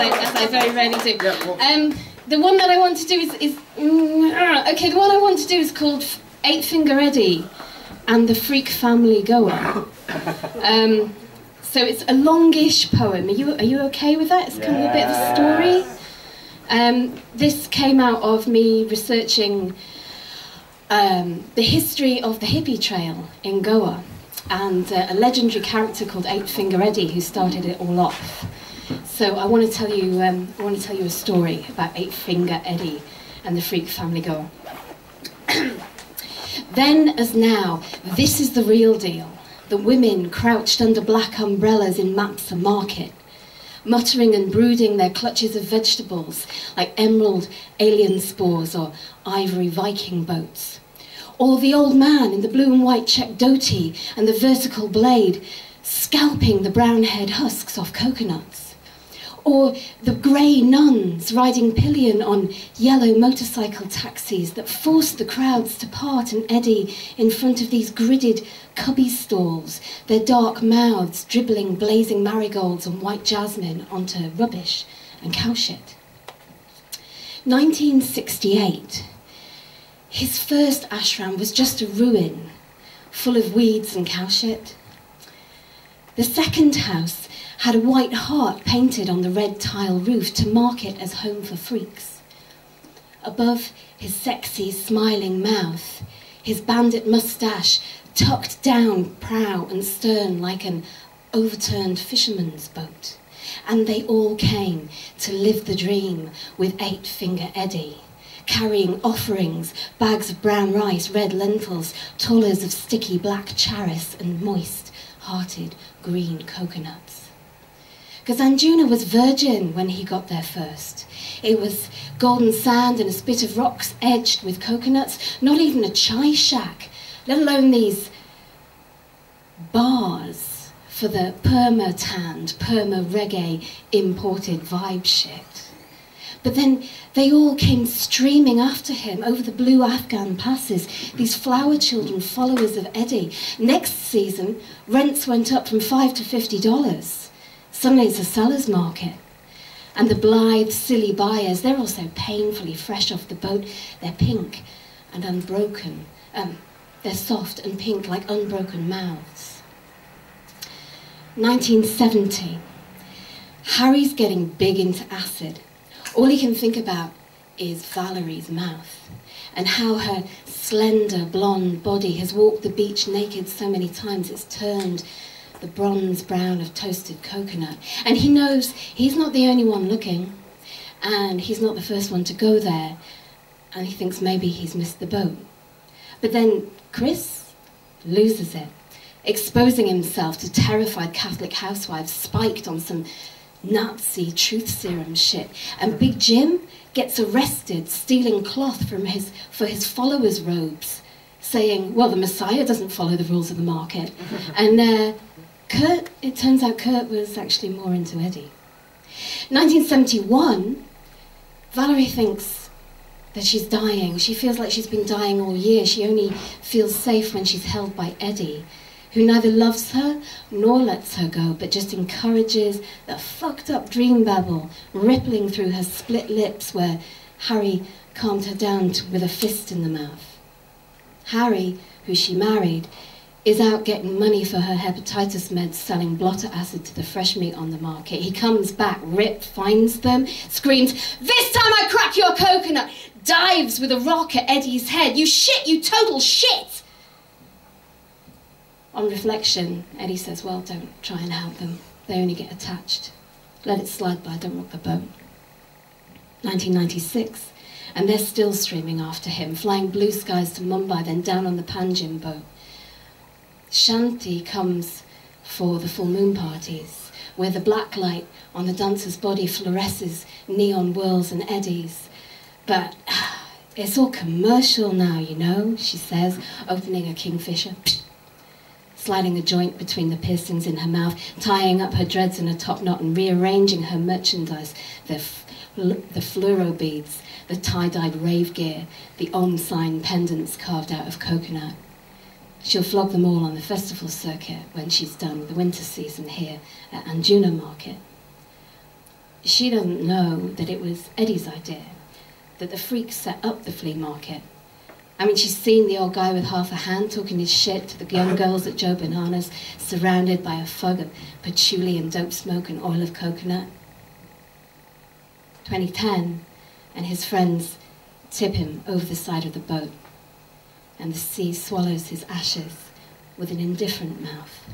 as I very rarely do. The one that I want to do okay, the one I want to do is called EightFingerEddy and the Freak Family Goer. So it's a longish poem. Are you okay with that? It's kind of a bit of a story. This came out of me researching the history of the hippie trail in Goa, and a legendary character called EightFingerEddy who started it all off. So I want to tell you a story about EightFingerEddy and the Freak Family Goer. Then as now, this is the real deal. The women crouched under black umbrellas in Mapsa Market, muttering and brooding their clutches of vegetables like emerald alien spores or ivory Viking boats. Or the old man in the blue and white check dhoti and the vertical blade, scalping the brown-haired husks off coconuts. Or the grey nuns riding pillion on yellow motorcycle taxis that forced the crowds to part and eddy in front of these gridded cubby stalls, their dark mouths dribbling blazing marigolds and white jasmine onto rubbish and cow shit. 1968. His first ashram was just a ruin, full of weeds and cow shit. The second house had a white heart painted on the red tile roof to mark it as home for freaks. Above his sexy, smiling mouth, his bandit moustache tucked down prow and stern like an overturned fisherman's boat. And they all came to live the dream with EightFingerEddy, carrying offerings, bags of brown rice, red lentils, tollers of sticky black charis and moist-hearted green coconuts. Because Anjuna was virgin when he got there first. It was golden sand and a spit of rocks edged with coconuts, not even a chai shack, let alone these bars for the perma-tanned, perma-reggae imported vibe shit. But then they all came streaming after him over the blue Afghan passes, these flower children followers of Eddie. Next season, rents went up from $5 to $50. Suddenly it's a seller's market. And the blithe, silly buyers, they're also painfully fresh off the boat. They're pink and unbroken. They're soft and pink like unbroken mouths. 1970. Harry's getting big into acid. All he can think about is Valerie's mouth and how her slender blonde body has walked the beach naked so many times it's turned the bronze brown of toasted coconut. And he knows he's not the only one looking, and he's not the first one to go there, and he thinks maybe he's missed the boat. But then Chris loses it, exposing himself to terrified Catholic housewives spiked on some Nazi truth serum shit. And Big Jim gets arrested stealing cloth for his followers' robes, saying, well, the Messiah doesn't follow the rules of the market. And Kurt, it turns out Kurt was actually more into Eddie. 1971, Valerie thinks that she's dying. She feels like she's been dying all year. She only feels safe when she's held by Eddie, who neither loves her nor lets her go, but just encourages the fucked up dream babble rippling through her split lips where Harry calmed her down with a fist in the mouth. Harry, who she married, is out getting money for her hepatitis meds, selling blotter acid to the fresh meat on the market. He comes back, ripped, finds them, screams, "This time I crack your coconut!" Dives with a rock at Eddie's head. "You shit, you total shit!" On reflection, Eddie says, well, don't try and help them. They only get attached. Let it slide by, don't rock the boat. 1996, and they're still streaming after him, flying blue skies to Mumbai, then down on the Panjim boat. Shanti comes for the full moon parties, where the black light on the dancer's body fluoresces neon whirls and eddies. But it's all commercial now, you know, she says, opening a kingfisher, sliding a joint between the piercings in her mouth, tying up her dreads in a top knot and rearranging her merchandise, the fluoro beads, the tie-dyed rave gear, the Om sign pendants carved out of coconut. She'll flog them all on the festival circuit when she's done with the winter season here at Anjuna Market. She doesn't know that it was Eddie's idea, that the freak set up the flea market. I mean, she's seen the old guy with half a hand talking his shit to the young girls at Joe Bananas, surrounded by a fog of patchouli and dope smoke and oil of coconut. 2010, and his friends tip him over the side of the boat, and the sea swallows his ashes with an indifferent mouth.